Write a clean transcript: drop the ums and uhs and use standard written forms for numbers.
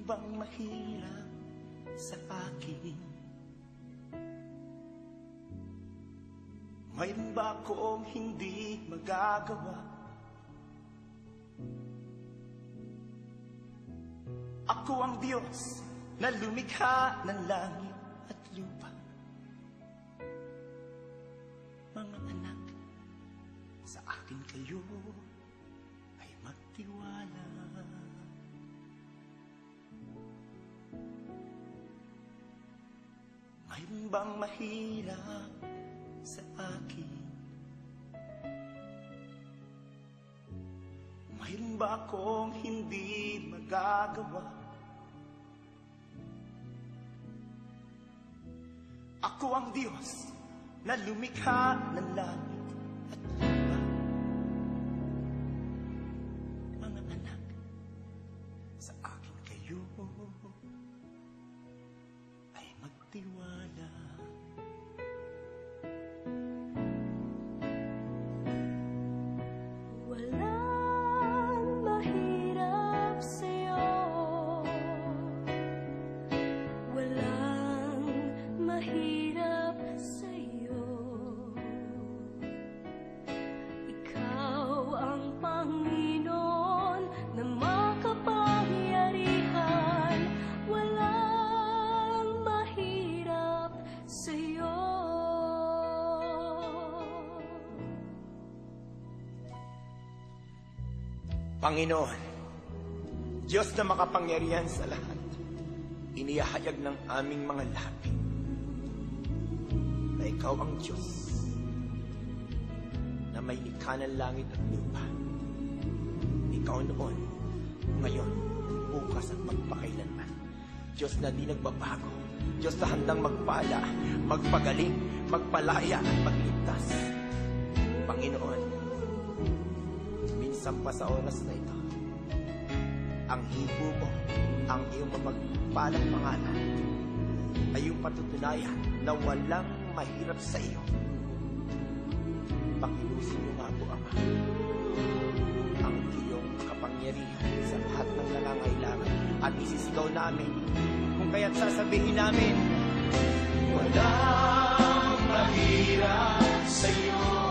bang mahirap sa akin? Mayroon ba akong hindi magagawa? Ako ang Diyos na lumikha ng langit at lupa. Mga anak, sa akin kayo ay magtiwala. Mayroon bang mahirap sa akin? Mayroon ba akong hindi magagawa? Ako ang Diyos na lumikha ng langit at lupa. Mga anak, sa akin kayo ay magtiwala. Walang mahirap sa'yo, walang mahirap sa'yo. Ikaw ang Panginoon na makapangyarihan, walang mahirap sa'yo. Panginoon, Diyos na makapangyarihan sa lahat, inihahayag ng aming mga labi na Ikaw ang Diyos na may likha ng langit at lupa. Ikaw noon, ngayon, bukas at magpakailanman. Diyos na di nagbabago. Diyos na handang magpala, magpagaling, magpalaya at magligtas. Panginoon, minsan pa sa oras na ito, ang hibo mo, ang iyong mamagpalang pangalan, ay yung patutunayan na walang mahirap sa iyo. Pakilusin mo nga po, Ama, ang iyong kapangyarihan sa lahat ng nangangailangan at isisigaw namin kung kaya't sasabihin namin, walang mahirap sa iyo.